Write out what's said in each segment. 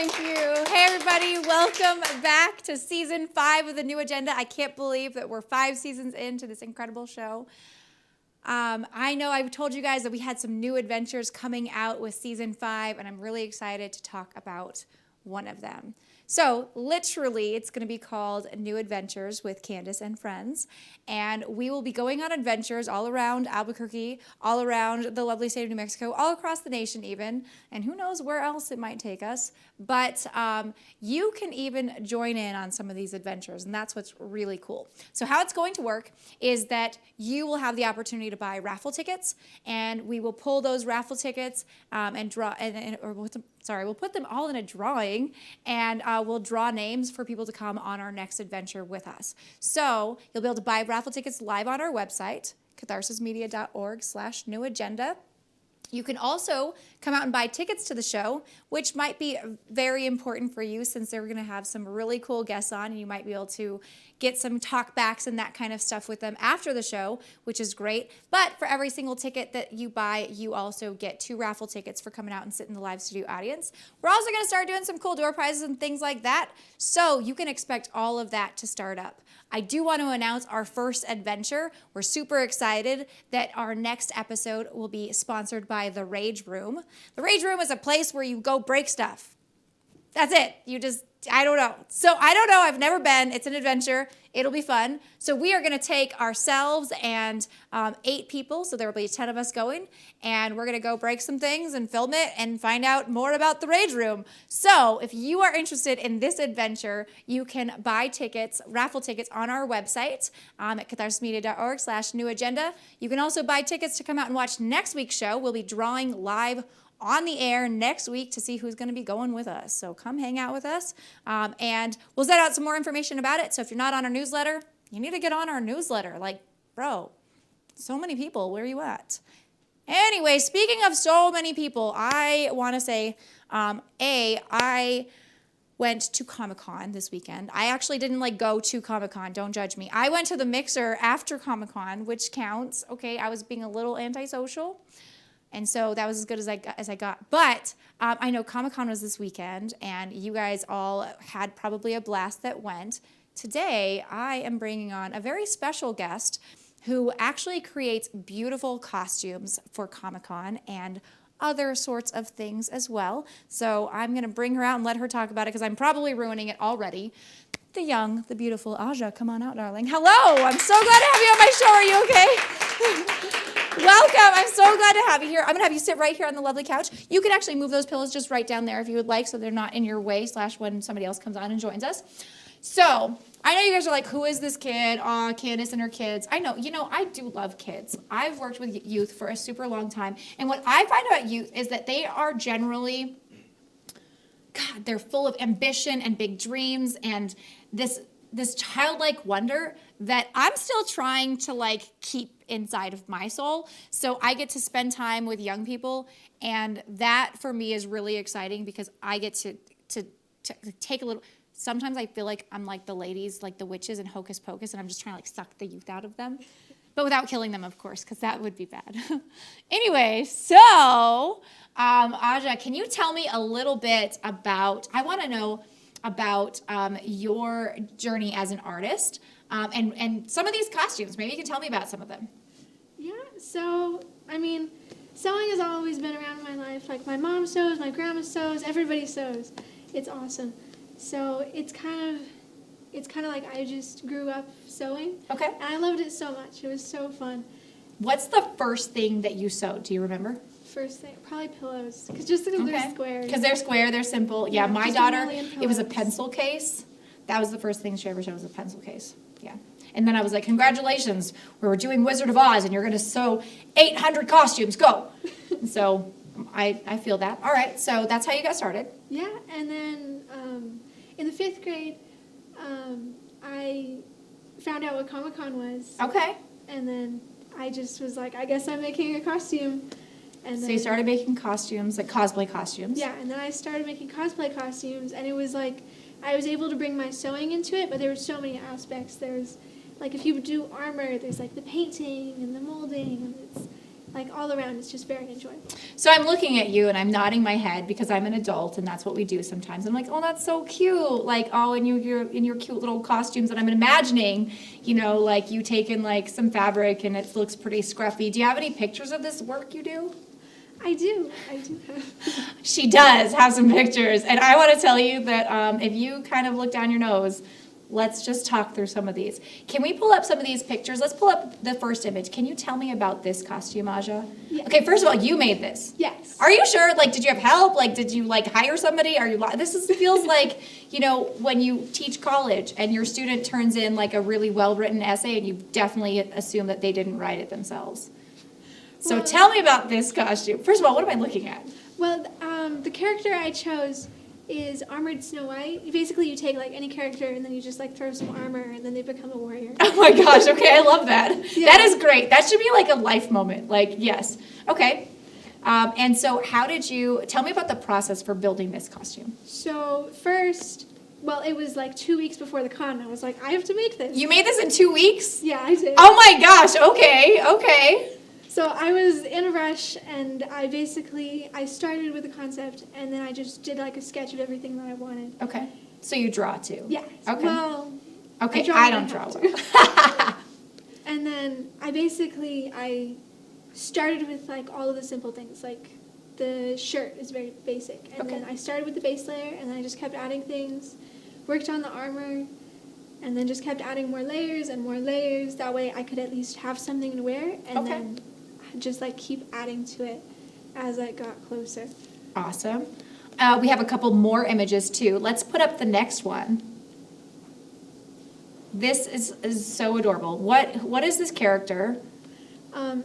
Thank you. Hey, everybody. Welcome back to Season 5 of the New Agenda. I can't believe that we're 5 seasons into this incredible show. I know I've told you guys that we had some new adventures coming out with Season 5, and I'm really excited to talk about one of them. So literally, it's going to be called New Adventures with Candace and Friends, and we will be going on adventures all around Albuquerque, all around the lovely state of New Mexico, all across the nation even, and who knows where else it might take us. But you can even join in on some of these adventures, and that's what's really cool. So how it's going to work is that you will have the opportunity to buy raffle tickets, and we will pull those raffle tickets and draw, we'll put them all in a drawing, and we'll draw names for people to come on our next adventure with us. So you'll be able to buy raffle tickets live on our website, katharsismedia.org/newagenda. You can also come out and buy tickets to the show, which might be very important for you since they're going to have some really cool guests on, and you might be able to get some talkbacks and that kind of stuff with them after the show, which is great. But for every single ticket that you buy, you also get 2 raffle tickets for coming out and sit in the live studio audience. We're also going to start doing some cool door prizes and things like that, so you can expect all of that to start up. I do want to announce our first adventure. We're super excited that our next episode will be sponsored by The Rage Room. The Rage Room is a place where you go break stuff. That's it. I don't know. So I don't know. I've never been. It's an adventure. It'll be fun. So we are going to take ourselves and 8 people, so there will be 10 of us going, and we're going to go break some things and film it and find out more about the Rage Room. So if you are interested in this adventure, you can buy tickets, raffle tickets, on our website at katharsismedia.org/newagenda. You can also buy tickets to come out and watch next week's show. We'll be drawing live on the air next week to see who's going to be going with us. So come hang out with us, and we'll send out some more information about it. So if you're not on our newsletter, you need to get on our newsletter. Like, bro, so many people. Where are you at? Anyway, speaking of so many people, I want to say, I went to Comic-Con this weekend. I actually didn't go to Comic-Con. Don't judge me. I went to the Mixer after Comic-Con, which counts. Okay, I was being a little antisocial. And so that was as good as I got. But I know Comic-Con was this weekend, and you guys all had probably a blast that went. Today, I am bringing on a very special guest who actually creates beautiful costumes for Comic-Con and other sorts of things as well. So I'm going to bring her out and let her talk about it because I'm probably ruining it already. The young, the beautiful Aja, come on out, darling. Hello, I'm so glad to have you on my show. Are you okay? Welcome. I'm so glad to have you here. I'm going to have you sit right here on the lovely couch. You can actually move those pillows just right down there if you would like so they're not in your way / when somebody else comes on and joins us. So I know you guys are like, who is this kid? Aw, Candace and her kids. I know. I do love kids. I've worked with youth for a super long time. And what I find about youth is that they are generally, God, they're full of ambition and big dreams and this childlike wonder that I'm still trying to keep inside of my soul. So I get to spend time with young people, and that for me is really exciting because I get to take a little. Sometimes I feel like I'm like the ladies, like the witches in Hocus Pocus, and I'm just trying to suck the youth out of them, but without killing them, of course, because that would be bad. Anyway, so Aja, can you tell me a little bit about? I want to know about your journey as an artist and some of these costumes. Maybe you can tell me about some of them. Yeah, so, sewing has always been around in my life. Like, my mom sews, my grandma sews, everybody sews. It's awesome. So it's kind of like I just grew up sewing. Okay. And I loved it so much. It was so fun. What's the first thing that you sewed? Do you remember? First thing, probably pillows. Because they're square. Because they're square, they're simple. Yeah, my just daughter, a million it was a pillows. pencil case. That was the first thing she ever sewed, was a pencil case. Yeah. And then I was like, congratulations, we're doing Wizard of Oz, and you're going to sew 800 costumes. Go. So I feel that. All right, so that's how you got started. Yeah, and then in the 5th grade, I found out what Comic-Con was. Okay. And then I just was like, I guess I'm making a costume. And So you started making costumes, like cosplay costumes. Yeah, and then I started making cosplay costumes, and it was like I was able to bring my sewing into it, but there were so many aspects. There's, like, if you do armor, there's, like, the painting and the molding, and like all around, it's just very enjoyable. So I'm looking at you and I'm nodding my head because I'm an adult and that's what we do sometimes. I'm like, oh, that's so cute. Like, oh, and you're in your cute little costumes, and I'm imagining, like you taking like some fabric and it looks pretty scruffy. Do you have any pictures of this work you do? I do have. She does have some pictures, and I want to tell you that if you kind of look down your nose, let's just talk through some of these. Can we pull up some of these pictures? Let's pull up the first image. Can you tell me about this costume, Aja? Yeah. Okay, first of all, you made this. Yes. Are you sure? Like, did you have help? Like, did you like hire somebody? Feels like, when you teach college and your student turns in like a really well-written essay and you definitely assume that they didn't write it themselves. So Well, tell me about this costume. First of all, what am I looking at? Well, the character I chose is Armored Snow White. Basically, you take like any character and then you just like throw some armor and then they become a warrior. Oh my gosh, okay, I love that. Yeah. That is great. That should be like a life moment. Like, yes. Okay. And so tell me about the process for building this costume. So first, well, it was like 2 weeks before the con. I was like, I have to make this. You made this in 2 weeks? Yeah, I did. Oh my gosh, okay. So I was in a rush, and I started with the concept, and then I just did like a sketch of everything that I wanted. Okay. So you draw too? Yeah. Okay. Well, Okay, I I don't draw have well. and then I started with like all of the simple things, like the shirt is very basic, and Okay. then I started with the base layer, and then I just kept adding things, worked on the armor, and then just kept adding more layers and more layers. That way I could at least have something to wear, and Okay. then just like keep adding to it as I got closer. Awesome. We have a couple more images too. Let's put up the next one. This is so adorable. What is this character?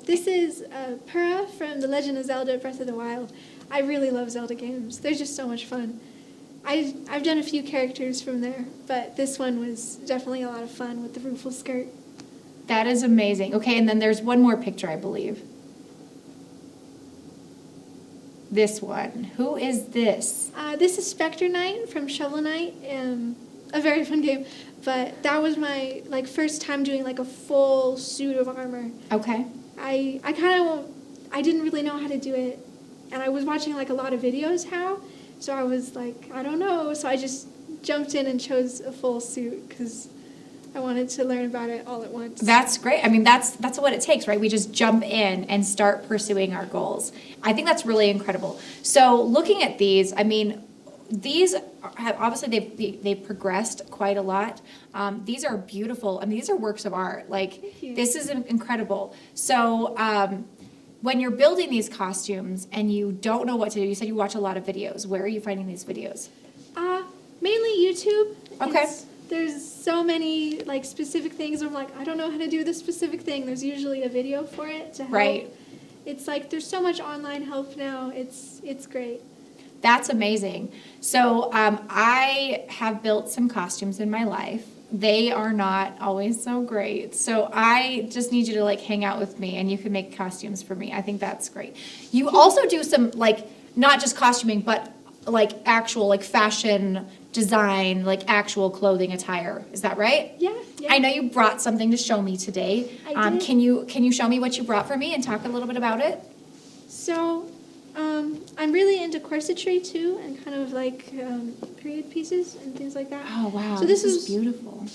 This is Purah from The Legend of Zelda Breath of the Wild. I really love Zelda games. They're just so much fun. I've done a few characters from there, but this one was definitely a lot of fun with the ruffle skirt. That is amazing. Okay, and then there's one more picture, I believe. This one. Who is this? This is Spectre Knight from Shovel Knight, a very fun game. But that was my first time doing like a full suit of armor. Okay. I didn't really know how to do it, and I was watching like a lot of videos how, so I was like, I don't know, so I just jumped in and chose a full suit because I wanted to learn about it all at once. That's great. I mean, that's what it takes, right? We just jump in and start pursuing our goals. I think that's really incredible. So looking at these, I mean, these have obviously they've progressed quite a lot. These are beautiful. I mean, these are works of art. Like, Thank you. this is incredible. So when you're building these costumes and you don't know what to do, you said you watch a lot of videos. Where are you finding these videos? Mainly YouTube. Okay. There's so many like specific things where I'm like, I don't know how to do this specific thing. There's usually a video for it to help. Right. It's like there's so much online help now. It's great. That's amazing. So I have built some costumes in my life. They are not always so great. So I just need you to like hang out with me and you can make costumes for me. I think that's great. You also do some like, not just costuming, but like actual like fashion design, like actual clothing attire. Is that right? Yeah. I know you brought something to show me today. I did. Can you show me what you brought for me and talk a little bit about it? So, I'm really into corsetry too, and kind of like period pieces and things like that. Oh wow, So this is is beautiful.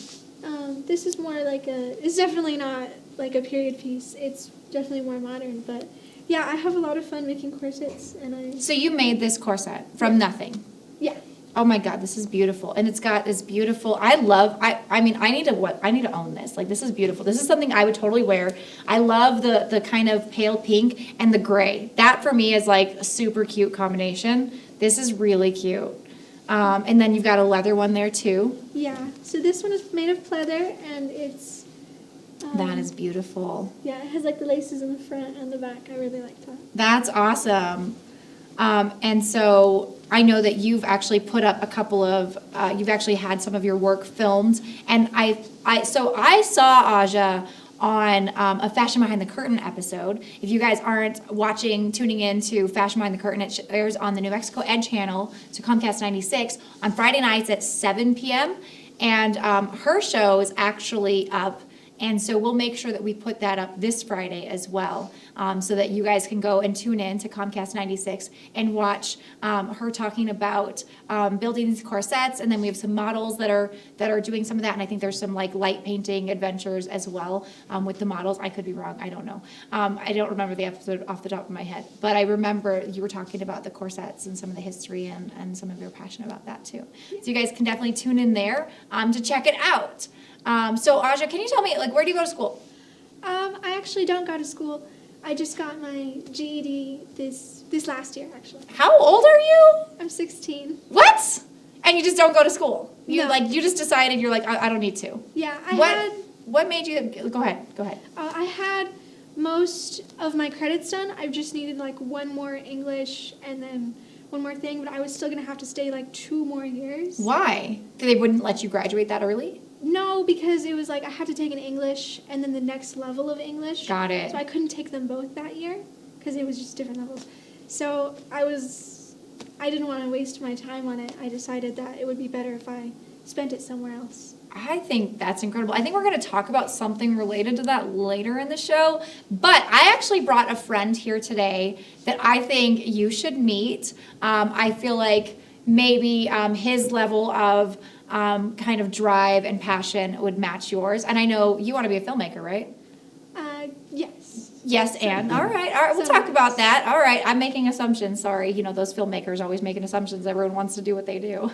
This is more like it's definitely not like a period piece. It's definitely more modern, but yeah, I have a lot of fun making corsets, and So you made this corset from nothing. yeah. Oh my God, this is beautiful. And it's got this beautiful, I mean, I need to own this. Like, this is beautiful. This is something I would totally wear. I love the kind of pale pink and the gray. That for me is like a super cute combination. This is really cute. And then you've got a leather one there too. Yeah. So this one is made of pleather, and it's That is beautiful. yeah, it has like the laces in the front and the back. I really like that. That's awesome. And so I know that you've actually put up a couple of, you've actually had some of your work filmed. And so I saw Aja on a Fashion Behind the Curtain episode. If you guys aren't tuning in to Fashion Behind the Curtain, it airs on the New Mexico Ed channel, so Comcast 96, on Friday nights at 7 p.m. And her show is actually up And so we'll make sure that we put that up this Friday as well, so that you guys can go and tune in to Comcast 96 and watch her talking about building these corsets. And then we have some models that are doing some of that. And I think there's some like light painting adventures as well with the models. I could be wrong. I don't know. I don't remember the episode off the top of my head. But I remember you were talking about the corsets and some of the history and some of your passion about that too. So you guys can definitely tune in there to check it out. So Aja, can you tell me, like, where do you go to school? I actually don't go to school. I just got my GED this last year, actually. How old are you? I'm 16. What? And you just don't go to school? You No. you just decided you're like, I don't need to. Yeah, What made you, go ahead. I had most of my credits done. I just needed like one more English and then one more thing, but I was still gonna have to stay like 2 more years. Why? They wouldn't let you graduate that early? No, because it was like I had to take an English and then the next level of English. Got it. So I couldn't take them both that year because it was just different levels. So I didn't want to waste my time on it. I decided that it would be better if I spent it somewhere else. I think that's incredible. I think we're going to talk about something related to that later in the show. But I actually brought a friend here today that I think you should meet. I feel like maybe his level of kind of drive and passion would match yours. And I know you want to be a filmmaker, right? Yes. Yes, and all right, we'll talk about that. All right, I'm making assumptions. Sorry, those filmmakers always making assumptions. Everyone wants to do what they do.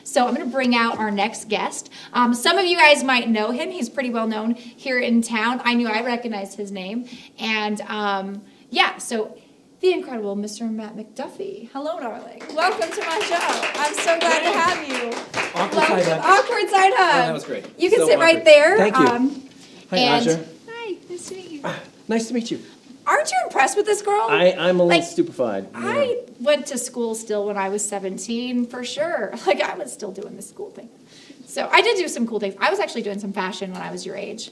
So I'm going to bring out our next guest. Some of you guys might know him. He's pretty well known here in town. I recognized his name, and so the incredible Mr. Matt McDuffie. Hello, darling. Welcome to my show. I'm so glad to have you. Awkward side hug. Awkward side hug. Oh, that was great. You can So sit right awkward. there. Thank you. Hi, and Aja. Hi, nice to meet you. Nice to meet you. Aren't you impressed with this girl? I'm a Like, little stupefied. Yeah. I went to school still when I was 17, for sure. Like, I was still doing the school thing. So I did do some cool things. I was actually doing some fashion when I was your age.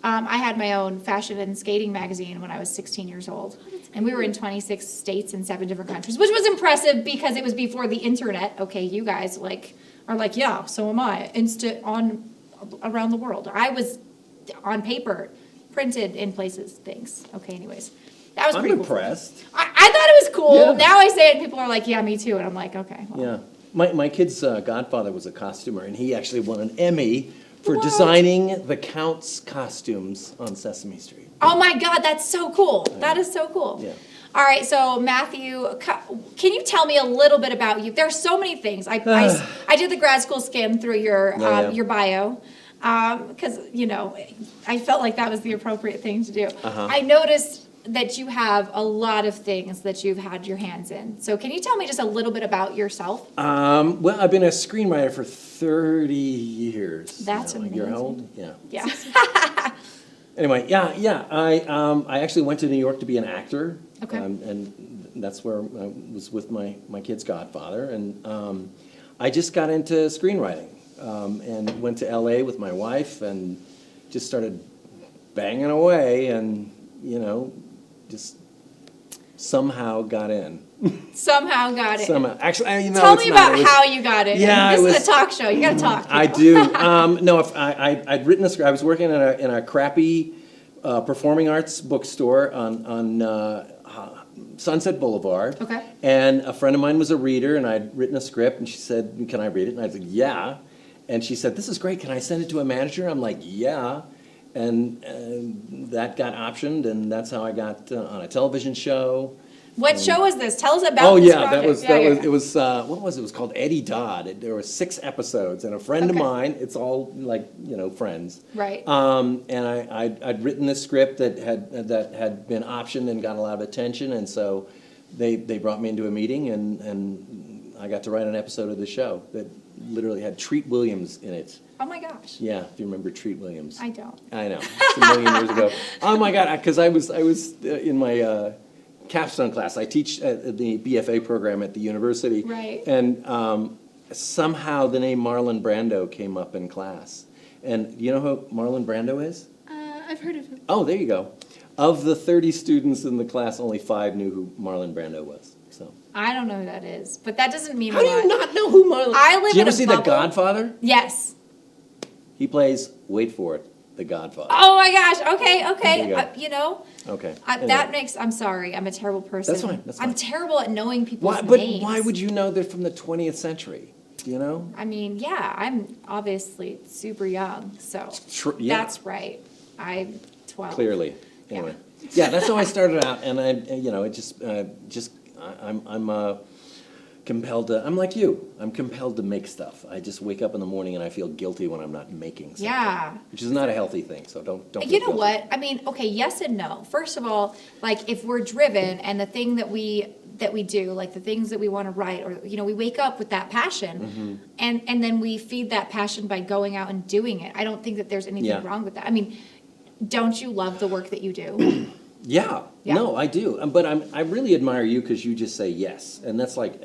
I had my own fashion and skating magazine when I was 16 years old. And we were in 26 states and 7 different countries, which was impressive because it was before the internet. Okay, you guys are like, yeah, so am I. Around the world. I was on paper, printed in places, things. Okay, anyways. That was pretty I'm cool. impressed. I thought it was cool. Yeah. Now I say it and people are like, yeah, me too. And I'm like, okay. Well. Yeah. My kid's godfather was a costumer, and he actually won an Emmy for What? designing the Count's costumes on Sesame Street. Oh my God, that's so cool. That is so cool. Yeah. All right, so Matthew, can you tell me a little bit about you? There's so many things. I did the grad school skim through your bio because I felt like that was the appropriate thing to do. Uh-huh. I noticed that you have a lot of things that you've had your hands in. So can you tell me just a little bit about yourself? Well, I've been a screenwriter for 30 years. That's now. amazing. You're how old? Yeah. Yeah. Anyway, I actually went to New York to be an actor. Okay. And that's where I was with my kid's godfather. And I just got into screenwriting and went to LA with my wife and just started banging away and, just somehow got in. Somehow got it. Somehow. Actually, Tell me about how you got it. Yeah, This it is was- a talk show. You got to talk. I do. No, I'd written a script. I was working in a crappy performing arts bookstore on Sunset Boulevard. Okay. And a friend of mine was a reader, and I'd written a script, and she said, "Can I read it?" And I said, "Yeah." And she said, "This is great. Can I send it to a manager?" I'm like, "Yeah." And that got optioned, and that's how I got on a television show. What show is this? Tell us about Oh this yeah, project. that was Yeah, yeah. it was what was it? It was called Eddie Dodd. There were 6 episodes, and a friend of Okay. mine. It's all like friends. Right. And I'd written this script that had been optioned and got a lot of attention, and so they brought me into a meeting, and I got to write an episode of the show that literally had Treat Williams in it. Oh my gosh. Yeah, if you remember Treat Williams. I don't. I know. It's a million years ago. Oh my God, because I was in my capstone class. I teach at the BFA program at the university. Right. And somehow the name Marlon Brando came up in class. And you know who Marlon Brando is? I've heard of him. Oh, there you go. Of the 30 students in the class, only 5 knew who Marlon Brando was. So. I don't know who that is, but that doesn't mean How a do lot. you not know who Marlon? I live Did you in ever a see bubble. The Godfather? Yes. He plays, wait for it, The Godfather. Oh my gosh. Okay. There you go. You know, Okay. that makes. I'm sorry. I'm a terrible person. That's fine. That's fine. I'm terrible at knowing people's But names. why would you know they're from the 20th century? You know? I mean, yeah. I'm obviously super young, so Yeah. that's right. I'm 12. Clearly. Anyway. Yeah, that's how I started out, and I'm compelled to. I'm like you. I'm compelled to make stuff. I just wake up in the morning and I feel guilty when I'm not making something. Yeah. Which is not a healthy thing. So don't. You feel know guilty. what? I mean, okay, yes and no. First of all, like if we're driven and the thing that we do, like the things that we want to write, or we wake up with that passion, and then we feed that passion by going out and doing it. I don't think that there's anything wrong with that. I mean, don't you love the work that you do? Yeah. Yeah. No, I do. But I really admire you because you just say yes, and that's like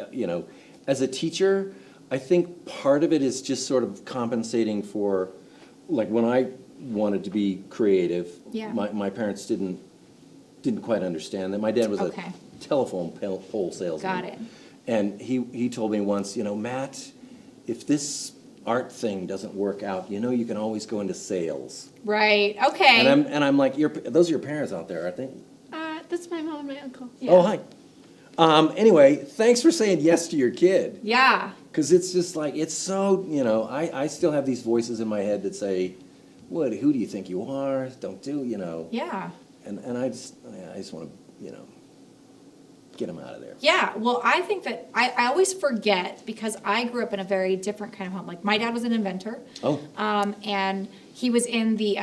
as a teacher, I think part of it is just sort of compensating for, like when I wanted to be creative. Yeah. My parents didn't quite understand that. My dad was Okay. a telephone pole salesman. Got it. And he told me once, Matt, if this art thing doesn't work out, you can always go into sales. Right. Okay. And I'm like, those are your parents out there, I think. That's my mom and my uncle. Yeah. Oh, hi. Anyway, thanks for saying yes to your kid. Yeah. Because it's just like, it's so, I still have these voices in my head that say, who do you think you are? Don't do, Yeah. And I just want to, get them out of there. Yeah, well, I think that I always forget because I grew up in a very different kind of home. Like my dad was an inventor. Oh. And he was in the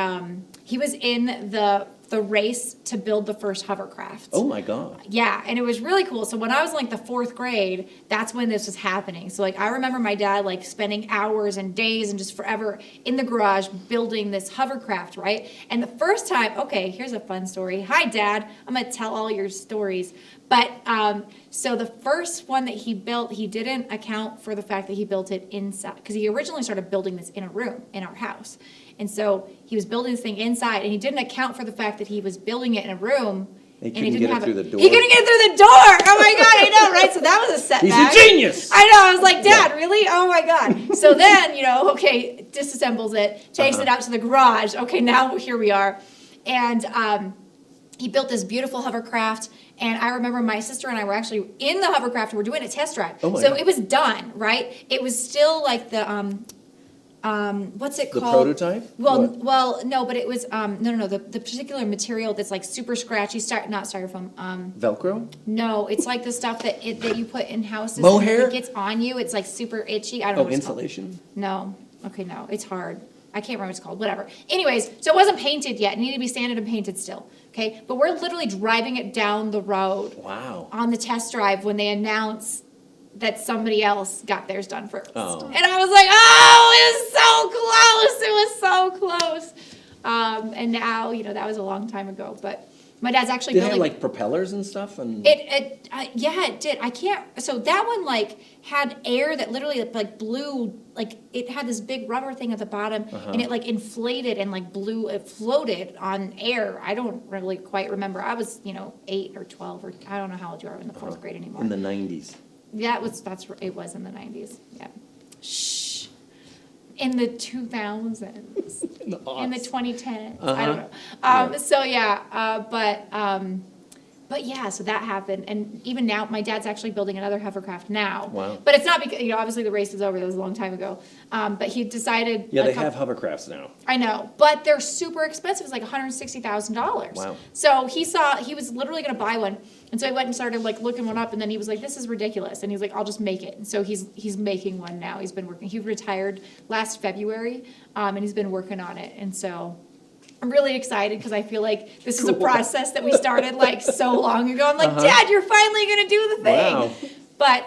race to build the first hovercraft. Oh my God. Yeah, and it was really cool. So when I was in like the 4th grade, that's when this was happening. So like I remember my dad like spending hours and days and just forever in the garage building this hovercraft, right? And the first time, okay, here's a fun story. Hi, Dad. I'm gonna tell all your stories. But so the first one that he built, he didn't account for the fact that he built it inside, because he originally started building this in a room in our house. And so he was building this thing inside, and he didn't account for the fact that he was building it in a room. He couldn't get it through the door. He couldn't get it through the door. Oh my God, I know, right? So that was a setback. He's a genius. I know. I was like, Dad, really? Oh my God. So then, okay, disassembles it, takes it out to the garage. Okay, now here we are. And he built this beautiful hovercraft. And I remember my sister and I were actually in the hovercraft. We're doing a test drive. Oh my so God. it was done, right? It was still like the what's it The called? prototype? Well, What? well, no, but it was no. The particular material that's like super scratchy. Not styrofoam. Velcro? No, it's like the stuff that you put in houses. Mohair? And if it gets on you, it's like super itchy. I don't know. Oh, what it's called. insulation? No. Okay, no, it's hard. I can't remember what it's called. Whatever. Anyways, so it wasn't painted yet. It needed to be sanded and painted still. Okay, but we're literally driving it down the road. Wow. On the test drive when they announce that somebody else got theirs done first. Oh. And I was like, oh, it was so close. And now, that was a long time ago. But my dad's actually Did it building. have like propellers and stuff? And Yeah, it did. I can't. So that one like had air that literally like blew. Like it had this big rubber thing at the bottom, and it like inflated and like blew. It floated on air. I don't really quite remember. I was 8 or 12 or I don't know how old you are in the 4th grade anymore. in the 90s. It was in the 90s. Yeah. Shh. In the 2000s. In the 2010s. I don't know. Right. So yeah, but yeah, so that happened. And even now, my dad's actually building another hovercraft now. Wow. But it's not because, obviously the race is over. That was a long time ago. But he decided. Yeah, they have hovercrafts now. I know, but they're super expensive. It's like $160,000. Wow. So he was literally going to buy one. And so I went and started like looking one up, and then he was like, this is ridiculous. And he's like, I'll just make it. And so he's making one now. He's been working. He retired last February, and he's been working on it. And so I'm really excited because I feel like this is a process that we started like so long ago. I'm like, Dad, you're finally going to do the thing. Wow. But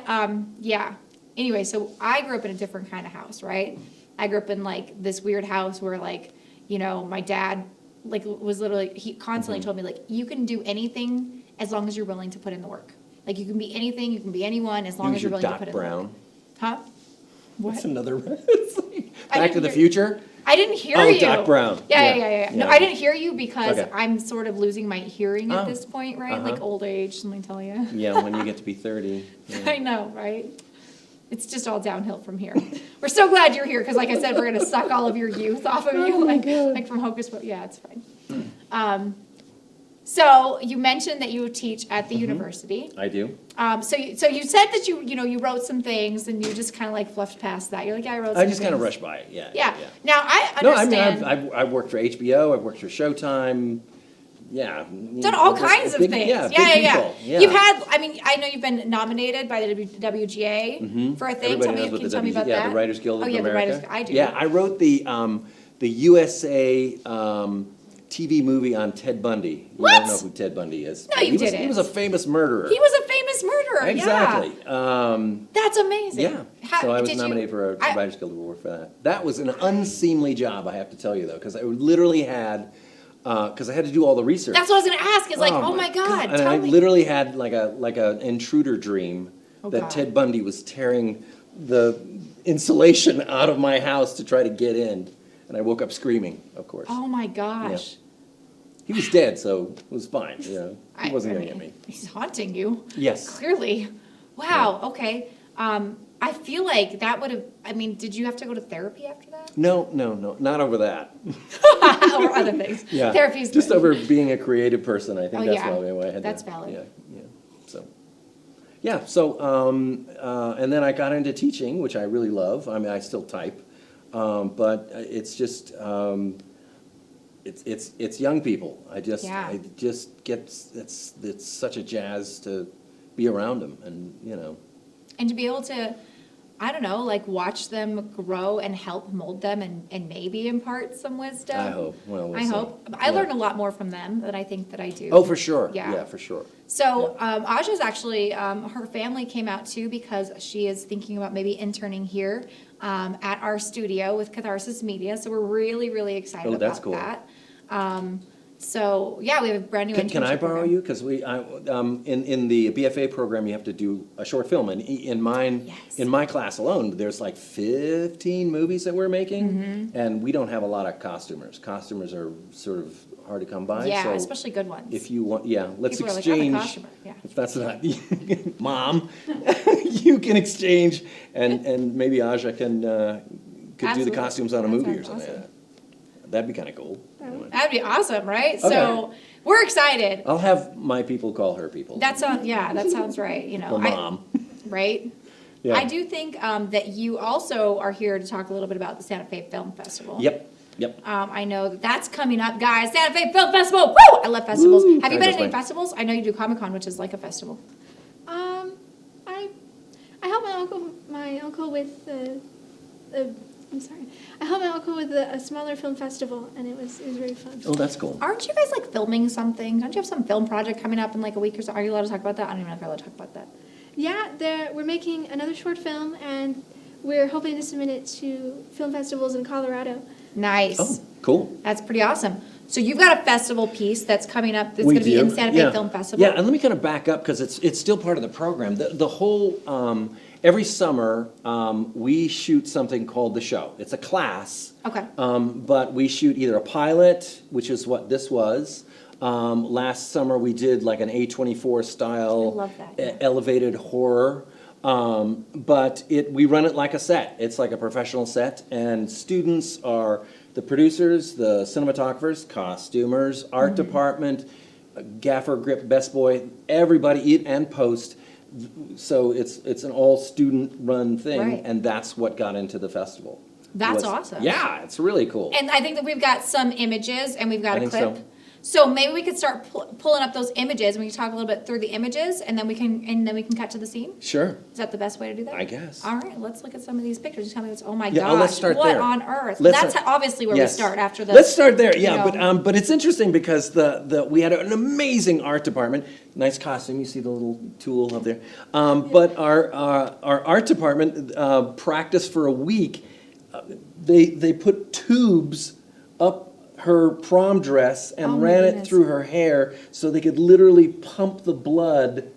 yeah. Anyway, so I grew up in a different kind of house, right? I grew up in like this weird house where like, my dad like was literally, he constantly told me like, you can do anything as long as you're willing to put in the work. Like you can be anything, you can be anyone as long as you're willing to put in the work. Brown. Huh? What? That's another. I Back to didn't the hear- Future? I didn't hear Oh, you. Doc Brown. Yeah. No, Yeah. I didn't hear you because Okay. I'm sort of losing my hearing at Oh. this point, right? Like old age, let me tell you. Yeah, when you get to be 30. Yeah. I know, right? It's just all downhill from here. We're so glad you're here because, like I said, we're gonna suck all of your youth off of you, like from Hocus Pocus. Yeah, it's fine. So you mentioned that you teach at the university. I do. So you said that you wrote some things and you just kind of like fluffed past that. You're like, yeah, I wrote some I just kind of things. rushed by it, yeah. Yeah. Now I No, I understand. mean, I've worked for HBO, I've worked for Showtime, yeah. Done all kinds of Big- things. Yeah, Yeah, big yeah, yeah. people, yeah. You've had, I mean, I know you've been nominated by the WGA for a thing. Everybody knows Can what you the tell me about Yeah, that? the Writers Guild of Oh, yeah, America. the Writers, I do. Yeah, I wrote the USA TV movie on Ted Bundy. You What? don't know who Ted Bundy is. No, you didn't. He was a famous murderer. He was a famous murderer. Exactly. Yeah. That's amazing. Yeah, so I was did you- nominated for a Writers Guild Award for that. That was an unseemly job, I have to tell you, though, because I literally had, because I had to do all the research. That's what I was going to ask. Is like, oh my God, And tell I me. literally had like an intruder dream Oh, that God. Ted Bundy was tearing the insulation out of my house to try to get in, and I woke up screaming, of course. Oh my gosh. He was dead, so it was fine, you know. He wasn't going to get me. He's haunting you. Yes. Clearly. Wow. Okay. I feel like that would have. I mean, did you have to go to therapy after that, No, not over that. or other things? Yeah, Therapy's just good. over being a creative person. I think Oh, that's yeah. why I had That's to, valid. Yeah. So, yeah. So, and then I got into teaching, which I really love. I mean, I still type, but it's just it's young people. I just get it's such a jazz to be around them, and you know. And to be able to, I don't know, like watch them grow and help mold them and maybe impart some wisdom. I hope. Well, we'll I see. hope. I Yeah. learn a lot more from them than I think that I do. Oh, for sure. Yeah. Yeah, for sure. So Aja's actually, her family came out too because she is thinking about maybe interning here at our studio with Katharsis Media. So we're really, really excited Oh, about that's cool. that. So yeah, we have a brand new Can I internship borrow program. you? Because in the BFA program, you have to do a short film, and Yes. in my class alone, there's like 15 movies that we're making, Mm-hmm. and we don't have a lot of costumers. Costumers are sort of hard to come by. Yeah, so especially good ones. if you want, yeah, let's People are like, "I'm a exchange. costumer," yeah. If that's not, Mom, you can exchange, and maybe Aja can could do the Absolutely. costumes on a That movie or sounds something awesome. like that. That'd be kind of cool. Anyway. That'd be awesome, right? Okay. So we're excited. I'll have my people call her people. That sounds right. You know, Or Mom. right? Yeah. I do think that you also are here to talk a little bit about the Santa Fe Film Festival. Yep. I know that's coming up, guys. Santa Fe Film Festival. Woo! I love festivals. Woo! Have you been at any Festival. festivals? I know you do Comic-Con, which is like a festival. I helped my uncle with I'm sorry. I helped my uncle with a smaller film festival, and it was very fun. Oh, that's cool. Aren't you guys like filming something? Don't you have some film project coming up in like a week or so? Are you allowed to talk about that? I don't even know if you're allowed to talk about that. Yeah, we're making another short film, and we're hoping to submit it to film festivals in Colorado. Nice. Oh, cool. That's pretty awesome. So you've got a festival piece that's coming up that's We going to be do, in Santa Fe yeah. Film Festival. Yeah, and let me kind of back up because it's still part of the program. The whole every summer we shoot something called the show. It's a class. Okay. But we shoot either a pilot, which is what this was. Last summer we did like an A24 style I love that, yeah. elevated horror. But we run it like a set. It's like a professional set, and students are the producers, the cinematographers, costumers, art department, gaffer, grip, best boy, everybody, and post. So it's an all student run thing, Right. and that's what got into the festival. That's awesome. Yeah, it's really cool. And I think that we've got some images and we've got I a think clip. so. So maybe we could start pulling up those images and we can talk a little bit through the images and then we can cut to the scene. Sure. Is that the best way to do that? I guess. All right, let's look at some of these pictures. Just tell me what's. Oh my Yeah, gosh! let's start what there. on earth? Let's That's start- obviously where Yes. we start after the. Let's start there, you yeah. know. But it's interesting because we had an amazing art department. Nice costume. You see the little tool up there. But our art department practiced for a week. They put tubes up her prom dress and Oh my ran it goodness. through her hair so they could literally pump the blood.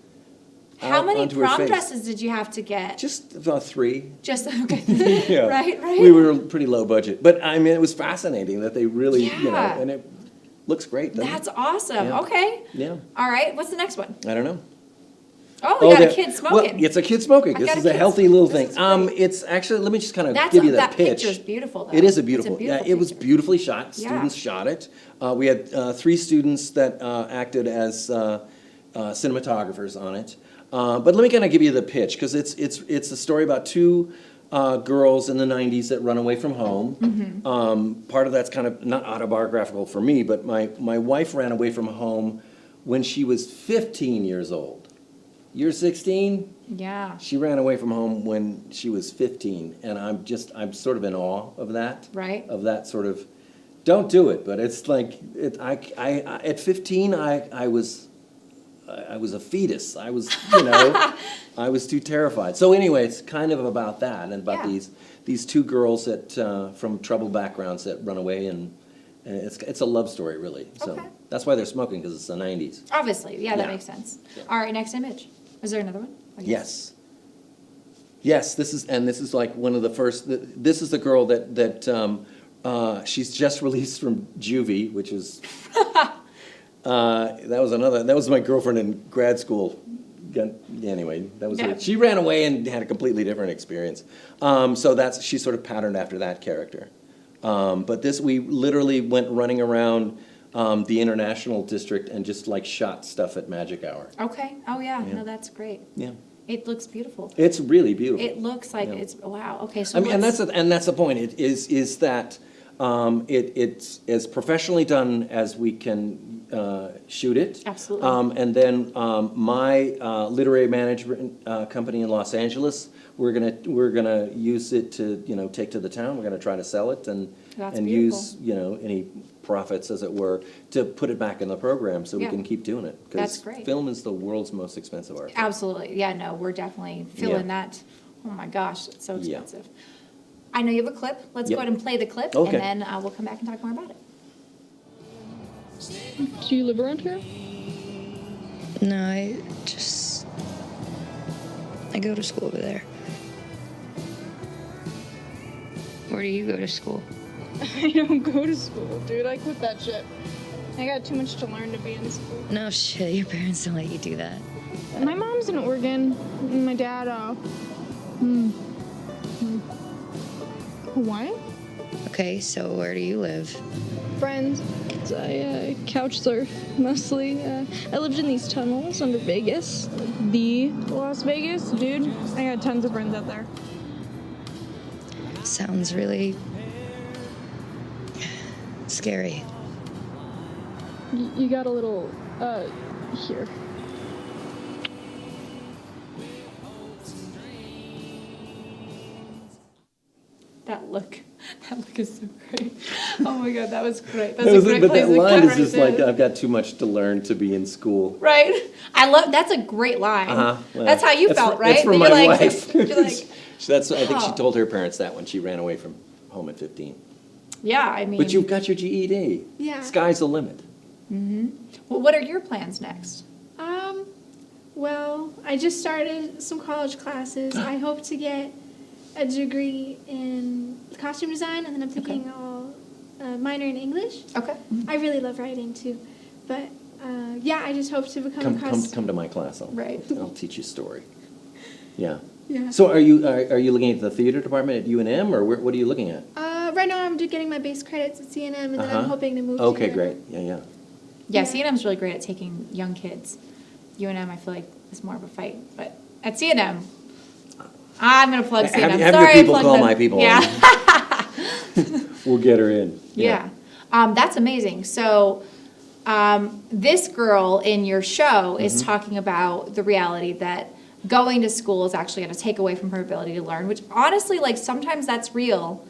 How many onto her prom face. dresses did you have to get? Just about 3. Just okay. Yeah. Right. We were pretty low budget, but I mean, it was fascinating that they really, Yeah. and it looks great. Doesn't That's it? awesome. Yeah. Okay. Yeah, All right. What's the next one? I don't know. Oh, you got a kid Well, smoking. it's a kid smoking. I This got is a a kid healthy little this thing. is great. It's actually, let me just kind of That's give you the that pitch. picture's beautiful, though. It is a It's beautiful, yeah, beautiful it was picture. beautifully shot. Yeah. Students shot it. We had 3 students that acted as cinematographers on it. But let me kind of give you the pitch, because it's a story about 2 girls in the 90s that run away from home. Part of that's kind of not autobiographical for me, but my wife ran away from home when she was 15 years old. You're 16? Yeah. She ran away from home when she was 15, and I'm sort of in awe of that. Right. Of that sort of, don't do it, but it's like, at 15, I was a fetus. I was, I was too terrified. So anyway, it's kind of about that, and about Yeah. these 2 girls that, from troubled backgrounds that run away, and it's a love story, really. So Okay. that's why they're smoking, because it's the 90s. Obviously, yeah, that Yeah. makes sense. All right, next image. Is there another one? I guess. Yes. This is like one of the first, this is the girl that she's just released from juvie, which is, that was my girlfriend in grad school. Anyway, that was Yeah. it. She ran away and had a completely different experience. She's sort of patterned after that character. But we literally went running around the international district and just like shot stuff at magic hour. Okay. Oh, yeah. Yeah. No, that's great. Yeah. It looks beautiful. It's really beautiful. It looks like Yeah. it's, wow. Okay, so I mean, and let's- that's the point. It is that it's as professionally done as we can shoot it. Absolutely. And then my literary management company in Los Angeles, we're gonna use it to take to the town. We're gonna try to sell it and That's use any profits, as it were, to put it back in the program so we Yeah. can keep doing it. That's great. Because film is the world's most expensive art. Absolutely. Yeah, no, we're definitely feeling Yeah. that. Oh, my gosh, it's so Yeah. expensive. I know you have a clip. Let's Yep. go ahead and play the clip, Okay. and then we'll come back and talk more about it. Do you live around here? No, I go to school over there. Where do you go to school? I don't go to school, dude. I quit that shit. I got too much to learn to be in school. No shit, your parents don't let you do that. My mom's in Oregon, and my dad, Hawaii? Okay, so where do you live? Friends. I couch surf, mostly. I lived in these tunnels under Vegas. The Las Vegas, dude. I got tons of friends out there. Sounds really scary. You got a little, here. That look is so great. Oh my God, that was great. That's That a was great it, but place that to line cut is just right like, there. I've got too much to learn to be in school. Right? That's a great line. Well, That's how you felt, right? That's from That my you're like, wife. you're like, I think she oh. told her parents that when she ran away from home at 15. yeah, I mean. But you've got your GED. Yeah. Sky's the limit. Well, what are your plans next? Well, I just started some college classes. I hope to get a degree in costume design, and then I'm thinking I'll minor in English. Okay. I really love writing too, but yeah, I just hope to become a Come to my class. Right. I'll teach you story. Yeah. Yeah. So are you looking at the theater department at UNM, or what are you looking at? Right now, I'm getting my base credits at CNM, and then I'm hoping to move. Okay, to great. Yeah. Yeah, Yeah. CNM's really great at taking young kids. UNM, I feel like, is more of a fight. But at CNM, I'm going to plug CNM. Have your Sorry, people plug call them. my people. Yeah. We'll get her in. Yeah. That's amazing. So this girl in your show is talking about the reality that going to school is actually going to take away from her ability to learn, which honestly, like, sometimes that's real.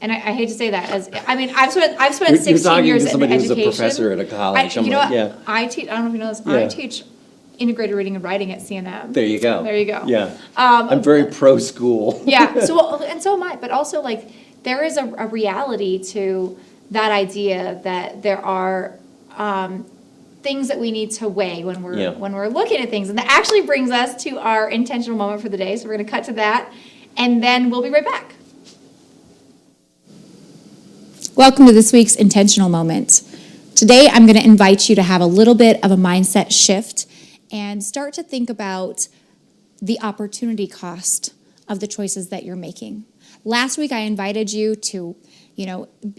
And I hate to say that, I've spent 16 You're talking years to in somebody who's education. a professor at a college. You know what? Yeah. I teach. I don't know if you know this. Yeah. I teach integrated reading and writing at CNM. There you go. There you go. Yeah. I'm very pro school. Yeah. So am I. But also, like, there is a reality to that idea that there are things that we need to weigh when we're looking at things, and that actually brings us to our intentional moment for the day. So we're going to cut to that, and then we'll be right back. Welcome to this week's intentional moment. Today, I'm going to invite you to have a little bit of a mindset shift and start to think about the opportunity cost of the choices that you're making. Last week, I invited you to,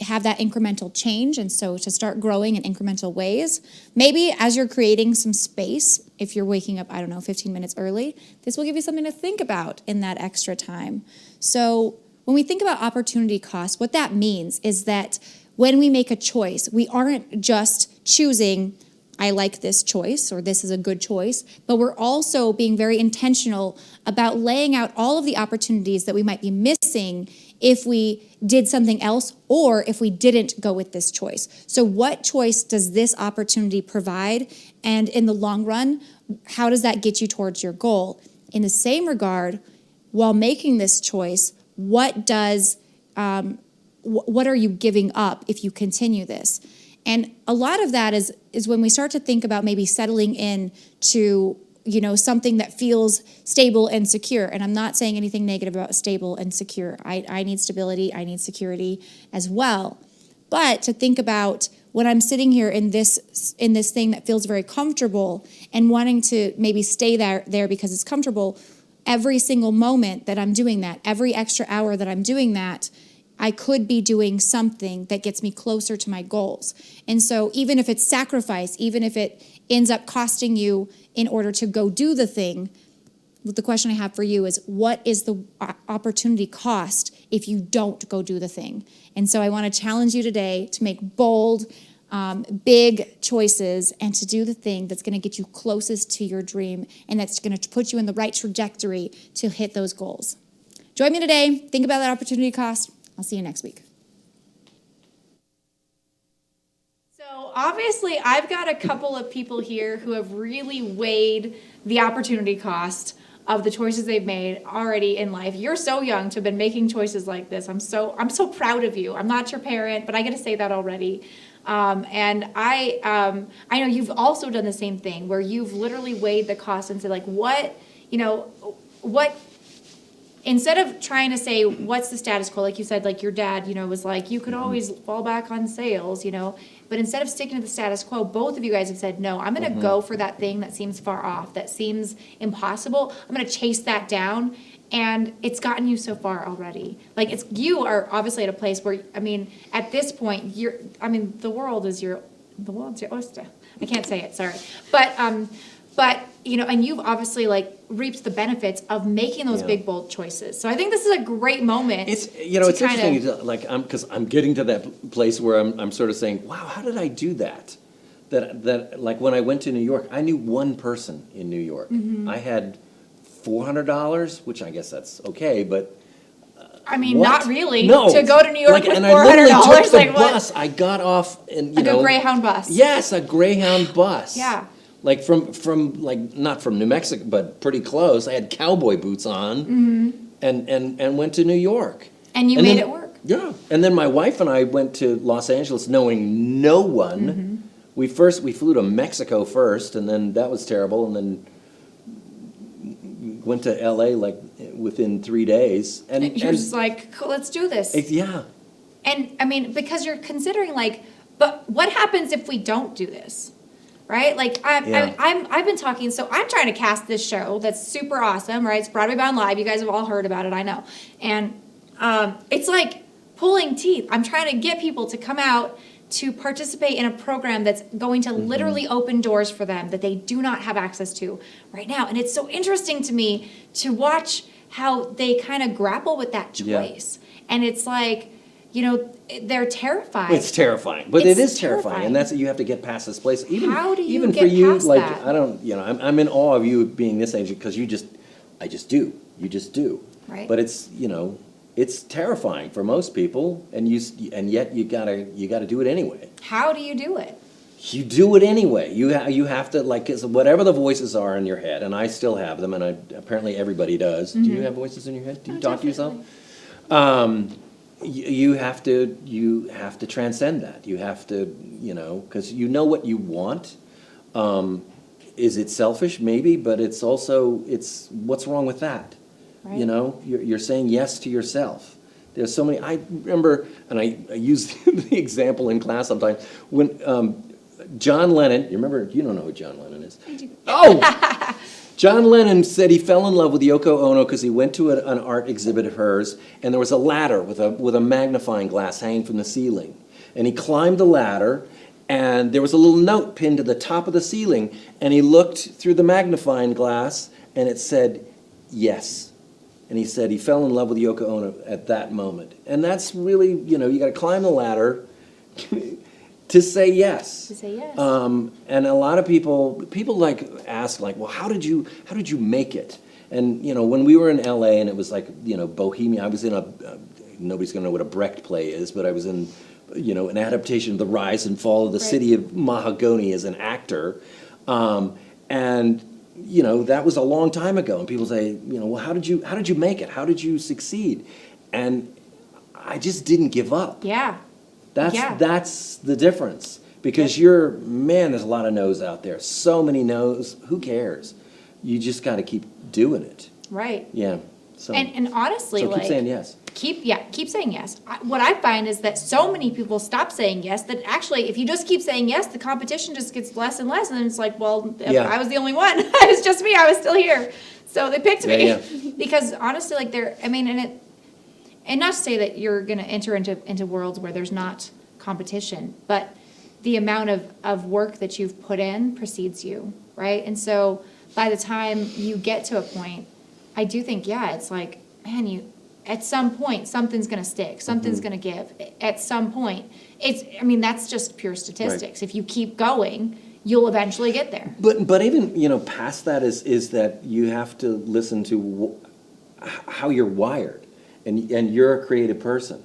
have that incremental change, and so to start growing in incremental ways. Maybe as you're creating some space, if you're waking up, 15 minutes early, this will give you something to think about in that extra time. So when we think about opportunity cost, what that means is that when we make a choice, we aren't just choosing, I like this choice, or this is a good choice, but we're also being very intentional about laying out all of the opportunities that we might be missing if we did something else or if we didn't go with this choice. So what choice does this opportunity provide? And in the long run, how does that get you towards your goal? In the same regard, while making this choice, what are you giving up if you continue this? And a lot of that is when we start to think about maybe settling in to, something that feels stable and secure. And I'm not saying anything negative about stable and secure. I need stability, I need security as well. But to think about when I'm sitting here in this thing that feels very comfortable and wanting to maybe stay there because it's comfortable, every single moment that I'm doing that, every extra hour that I'm doing that, I could be doing something that gets me closer to my goals. And so even if it's sacrifice, even if it ends up costing you in order to go do the thing, the question I have for you is, what is the opportunity cost if you don't go do the thing? And so I want to challenge you today to make bold, big choices and to do the thing that's going to get you closest to your dream and that's going to put you in the right trajectory to hit those goals. Join me today. Think about that opportunity cost. I'll see you next week. So obviously, I've got a couple of people here who have really weighed the opportunity cost of the choices they've made already in life. You're so young to have been making choices like this. I'm so proud of you. I'm not your parent, but I get to say that already. And I know you've also done the same thing where you've literally weighed the cost and said, like, what. Instead of trying to say, what's the status quo, like you said, like your dad, was like, you could always fall back on sales, but instead of sticking to the status quo, both of you guys have said, no, I'm going to go for that thing that seems far off, that seems impossible. I'm going to chase that down. And it's gotten you so far already. Like you are obviously at a place where, at this point, the world's your oyster. I can't say it, sorry. But and you've obviously reaped the benefits of making those big, bold choices. So I think this is a great moment. It's interesting, because I'm getting to that place where I'm sort of saying, wow, how did I do that? That when I went to New York, I knew one person in New York. I had $400, which I guess that's okay, but not really. No. To go to New York with and $400, I literally took the like bus. I got off and a Greyhound bus. Yes, a Greyhound bus. Yeah. From not from New Mexico, but pretty close. I had cowboy boots on, and went to New York. And you made it work. Yeah, and then my wife and I went to Los Angeles, knowing no one. We flew to Mexico first, and then that was terrible, and then went to LA within 3 days. And you're just like, cool, let's do this. Yeah. And because you're considering but what happens if we don't do this? Right? I've been talking, so I'm trying to cast this show that's super awesome, right? It's Broadway Bound Live. You guys have all heard about it, I know. And it's like pulling teeth. I'm trying to get people to come out to participate in a program that's going to literally open doors for them that they do not have access to right now. And it's so interesting to me to watch how they kind of grapple with that choice. Yeah. And it's like, they're terrified. It's terrifying, but it is terrifying, and that's you have to get past this place. How do you even get for you, past that? I don't, I'm in awe of you being this age because you just do, do. Right. But it's it's terrifying for most people, and yet you gotta do it anyway. How do you do it? You do it anyway. You have to whatever the voices are in your head, and I still have them, and apparently everybody does. Do you have voices in your head? Do you talk to yourself? You have to transcend that. You have to, because you know what you want. Is it selfish? Maybe, but it's what's wrong with that? Right. You're saying yes to yourself. There's so many. I remember, and I use the example in class sometimes when John Lennon, you remember, you don't know who John Lennon is? I do. Oh! John Lennon said he fell in love with Yoko Ono because he went to an art exhibit of hers, and there was a ladder with a magnifying glass hanging from the ceiling. And he climbed the ladder, and there was a little note pinned to the top of the ceiling, and he looked through the magnifying glass, and it said, yes. And he said he fell in love with Yoko Ono at that moment. And that's really, you got to climb the ladder to say yes. To say yes. And a lot of people like ask like, well, how did you make it? And when we were in LA and it was like, Bohemian, I was in nobody's gonna know what a Brecht play is, but I was in, an adaptation of The Rise and Fall of the City of Mahagoni as an actor. And that was a long time ago. And people say, well, how did you make it? How did you succeed? And I just didn't give up. Yeah. That's the difference. Because there's a lot of no's out there. So many no's. Who cares? You just got to keep doing it. Right. Yeah. So And honestly, keep saying yes. Keep saying yes. What I find is that so many people stop saying yes that actually, if you just keep saying yes, the competition just gets less and less, and then it's like, well, I was the only one. It was just me. I was still here, so they picked me. Yeah. Because honestly, like and not to say that you're going to enter into worlds where there's not competition, but the amount of work that you've put in precedes you, right? And so by the time you get to a point, I do think, it's like, man, at some point, something's going to stick, something's going to give. At some point, that's just pure statistics. Right. If you keep going, you'll eventually get there. But even, past that is that you have to listen to how you're wired. And you're a creative person,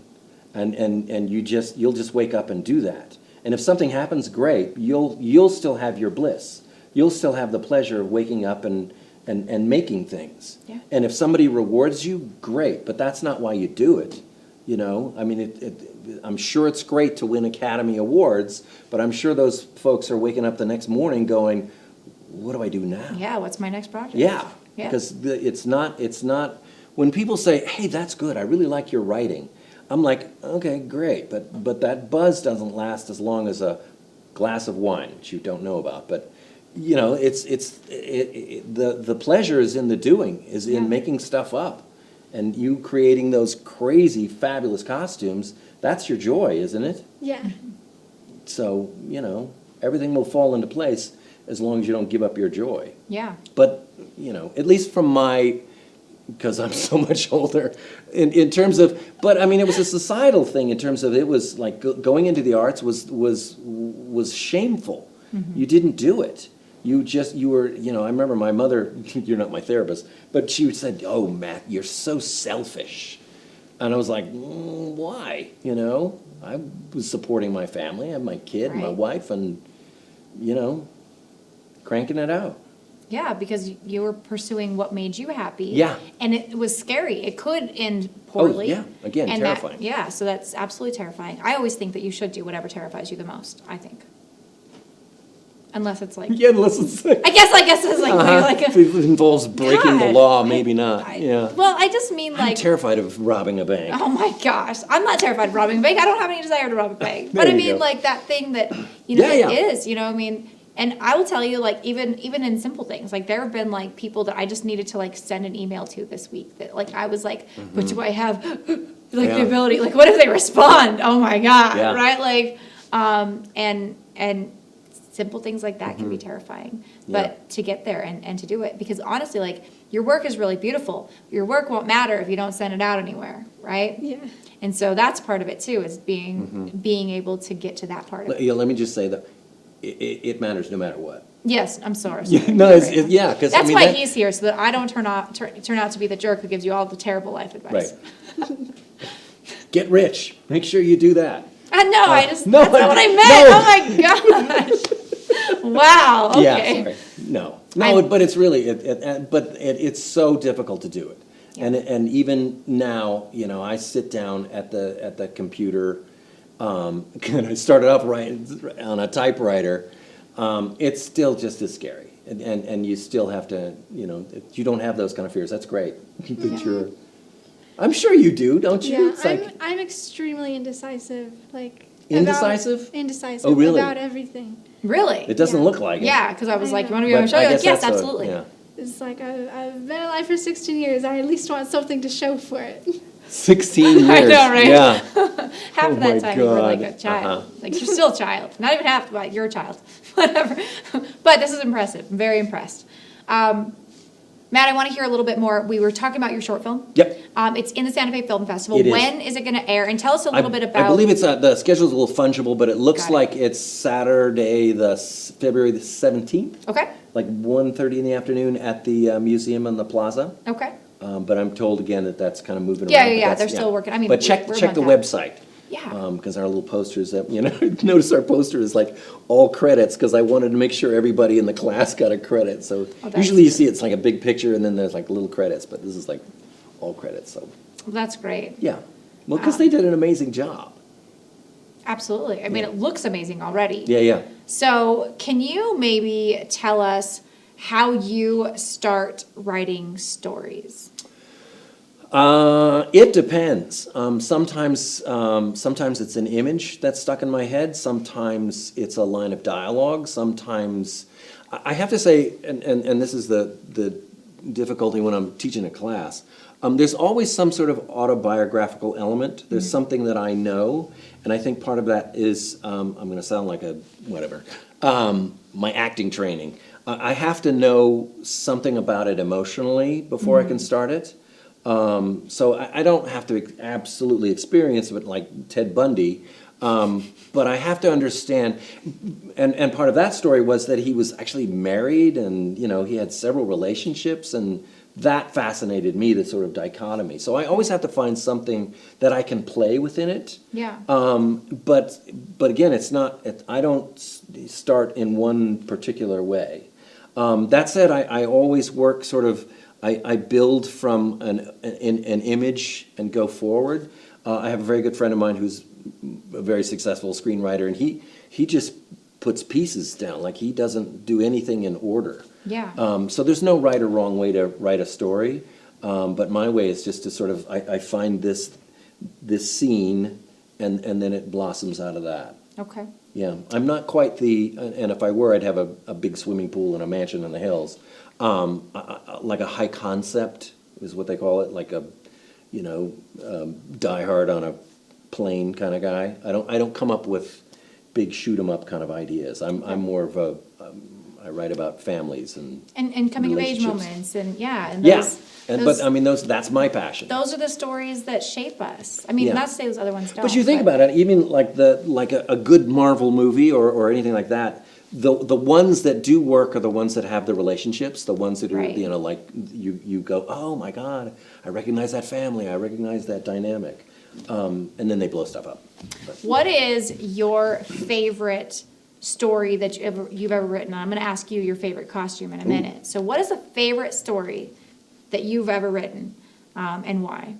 and you'll just wake up and do that. And if something happens, great. You'll still have your bliss. You'll still have the pleasure of waking up and making things. Yeah. And if somebody rewards you, great. But that's not why you do it. I'm sure it's great to win Academy Awards, but I'm sure those folks are waking up the next morning going, "What do I do now?" Yeah. What's my next project? Yeah. Yeah. Because it's not. When people say, "Hey, that's good. I really like your writing," I'm like, "Okay, great." But that buzz doesn't last as long as a glass of wine, which you don't know about. But the pleasure is in the doing, is in making stuff up, and you creating those crazy, fabulous costumes. That's your joy, isn't it? Yeah. So everything will fall into place as long as you don't give up your joy. Yeah. But at least from because I'm so much older, in terms of, but it was a societal thing in terms of it was like going into the arts was shameful. Mm-hmm. You didn't do it. You were, I remember my mother, you're not my therapist, but she said, "Oh, Matt, you're so selfish." And I was like, why? I was supporting my family, I had my kid, my wife, and, cranking it out. Yeah, because you were pursuing what made you happy. Yeah. And it was scary. It could end poorly. Oh, yeah. Again, and terrifying. So that's absolutely terrifying. I always think that you should do whatever terrifies you the most, I think. Unless it's like... Yeah, unless it's like... I guess it's like... If it involves breaking the law, maybe not. Well, I just mean I'm terrified of robbing a bank. Oh my gosh. I'm not terrified of robbing a bank. I don't have any desire to rob a bank. But I mean, like, that thing that, it is, And I will tell you, like, even in simple things, like, there have been, like, people that I just needed to, like, send an email to this week that, like, I was like, but do I have, like, the ability, like, what if they respond? Oh my God, right? Like, and simple things like that can be terrifying. But to get there and to do it, because honestly, like, your work is really beautiful. Your work won't matter if you don't send it out anywhere, right? Yeah. And so that's part of it, too, is being able to get to that part of it. Yeah, let me just say that it matters no matter what. Yes, I'm sorry. No, because that's why he's here, so that I don't turn out to be the jerk who gives you all the terrible life advice. Right. Get rich. Make sure you do that. No, that's not what I meant. No. Oh my gosh. Wow. Okay. Yeah. Sorry. No. But it's really it's so difficult to do it, and even now, I sit down at the computer. And I started off on a typewriter. It's still just as scary, and you still have to, you don't have those kind of fears. That's great. I'm sure you do, don't you? Yeah, I'm extremely indecisive. Like, Indecisive? Indecisive. Oh, really? About everything. Really? It doesn't look like it. Yeah, because I was like, I you want to know. be on a But show? I You're like, guess yes, that's absolutely. yeah. It's like I've been alive for 16 years. I at least want something to show for it. 16 years. I know, right? Yeah. Half Oh of my that time you were like God. a child. Like you're still a child. Not even half, but you're a child. Whatever. But this is impressive. I'm very impressed. Matt, I want to hear a little bit more. We were talking about your short film. Yep. It's in the Santa Fe Film Festival. It is. When is it going to air? And tell us a little bit about. I believe it's the schedule's a little fungible, but it looks Got it. like it's Saturday, February the 17th, Okay. like 1:30 in the afternoon at the museum in the plaza. Okay. But I'm told again that that's kind of moving Yeah, around. yeah, but yeah, that's- they're still working. I mean, but we're check a the month out. website. Yeah. Because our little posters that, notice our poster is like all credits, because I wanted to make sure everybody in the class got a credit. So Oh, that's usually you see it's like a big picture and then there's like little credits, but this is like all credits, so, Well, that's great. yeah. Well, because they did an amazing job. Absolutely. I mean, it looks amazing already. Yeah, yeah. So, can you maybe tell us how you start writing stories? It depends. Sometimes it's an image that's stuck in my head. Sometimes it's a line of dialogue. Sometimes, I have to say, and this is the difficulty when I'm teaching a class, there's always some sort of autobiographical element. There's something that I know, and I think part of that is, I'm going to sound like a whatever, my acting training. I have to know something about it emotionally before I can start it. So I don't have to absolutely experience it like Ted Bundy, but I have to understand, and part of that story was that he was actually married and, he had several relationships, and that fascinated me, the sort of dichotomy. So I always have to find something that I can play within it. Yeah. But again, I don't start in one particular way. That said, I always work sort of, I build from an image and go forward. I have a very good friend of mine who's a very successful screenwriter, and he just puts pieces down. Like, he doesn't do anything in order. Yeah. So there's no right or wrong way to write a story, but my way is just to sort of, I find this scene, and then it blossoms out of that. Okay. Yeah, I'm not quite and if I were, I'd have a big swimming pool and a mansion in the hills. Like a high concept is what they call it, like a, Die Hard on a plane kind of guy. I don't come up with big shoot 'em up kind of ideas. I'm more of a, I write about families and coming of age relationships. moments, and yeah, and Yeah, those, but I mean, that's my passion. those are the stories that shape us. I mean, Yeah. not to say those other ones don't. But you think about it, even like a good Marvel movie or anything like that, the ones that do work are the ones that have the relationships, the ones that are, Right. like you go, oh my God, I recognize that family, I recognize that dynamic. And then they blow stuff up. But- What is your favorite story that you've ever written? I'm going to ask you your favorite costume in a minute. So, what is a favorite story that you've ever written, and why?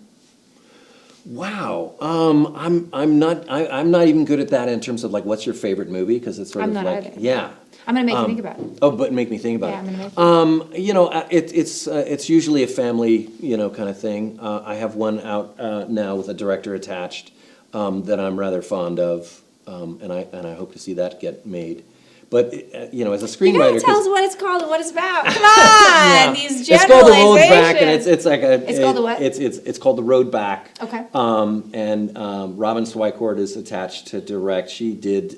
Wow, I'm not even good at that in terms of like, what's your favorite movie? Because it's sort I'm of not like, either. yeah. I'm going to make you think about it. Oh, but make me think about Yeah, it. I'm gonna make It's usually a family, kind of thing. I have one out now with a director attached that I'm rather fond of, and I hope to see that get made. But as a You screenwriter, gotta tell 'cause- us what it's called and what it's about. Come on, these it's called The Road Back, and generalizations. it's like a. It's called the what? It's called The Road Back. Okay. And Robin Swycord is attached to direct. She did.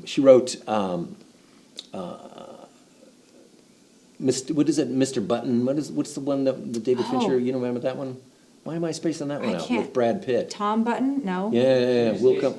She wrote. What is it, Mr. Button? What's the one that the David Oh. Fincher? You remember that one? Why am I spacing that one I out can't. with Brad Pitt? Tom Button? No. Yeah. We'll come.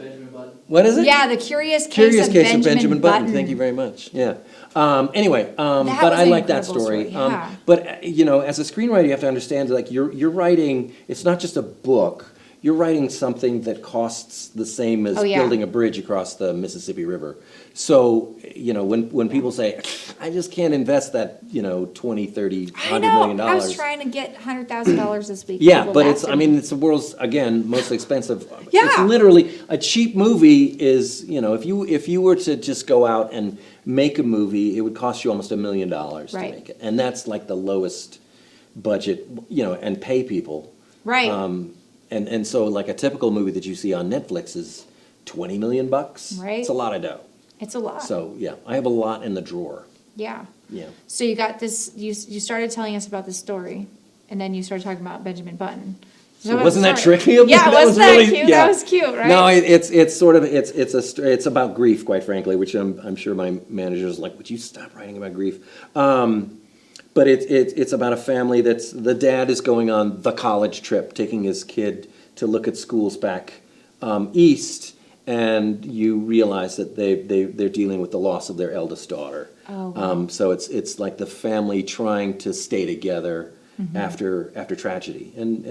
What is it? Yeah, the Curious Curious Case of Benjamin Button. Thank you very much. Yeah. Anyway, but was I an like that incredible story. story, yeah. But as a screenwriter, you have to understand, like, you're writing. It's not just a book. You're writing something that costs the same as Oh, yeah. building a bridge across the Mississippi River. So, when people say, I just can't invest that, 20, 30, I $100 know. million. I was trying to get $100,000 this week. Yeah, People but laughed at me. it's the world's, again, most expensive. Yeah. It's literally, a cheap movie is, if you were to just go out and make a movie, it would cost you almost $1 million to Right. make it. And that's like the lowest budget, and pay people. Right. And so like a typical movie that you see on Netflix is $20 million bucks. Right. It's a lot of dough. It's a lot. So, yeah, I have a lot in the drawer. Yeah. Yeah. So you got this, you started telling us about this story, and then you started talking about Benjamin Button. So Wasn't that sorry. tricky of me? Yeah, That wasn't was that really- cute? yeah. That was cute, right? No, it's sort of, it's about grief, quite frankly, which I'm sure my manager's like, would you stop writing about grief? But it's about a family the dad is going on the college trip, taking his kid to look at schools back east, and you realize that they're dealing with the loss of their eldest daughter. Oh, wow. So it's like the family trying to stay together Mm-hmm. after tragedy, and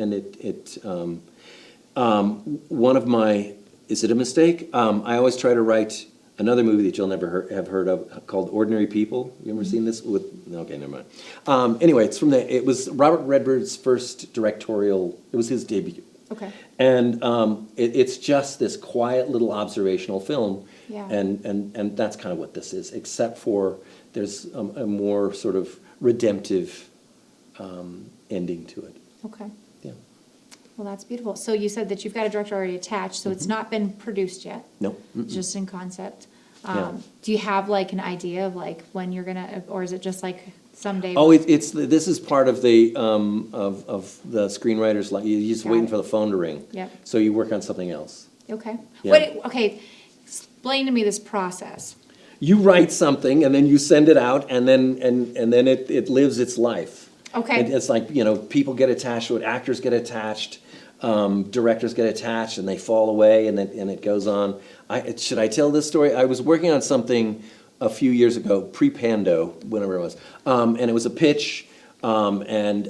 one of my, is it a mistake? I always try to write another movie that you'll never have heard of called Ordinary People. You ever seen this? Okay, never mind. Anyway, it was Robert Redford's first directorial. It was his debut. Okay. And it's just this quiet little observational film, Yeah. and that's kind of what this is. Except for there's a more sort of redemptive ending to it. Okay. Yeah. Well, that's beautiful. So you said that you've got a director already attached, so it's not been produced yet. No. It's just in concept. Yeah. Do you have like an idea of like when you're gonna, or is it just like someday? Oh, this is part of the of the screenwriters. Like you're just Got waiting it. for the phone to ring. Yep. So you work on something else. Okay. Yeah. Okay. Explain to me this process. You write something and then you send it out, and then it lives its life. Okay. It's like, people get attached to it, actors get attached, directors get attached, and they fall away, and it goes on. Should I tell this story? I was working on something a few years ago, pre-Pando, whenever it was, and it was a pitch, and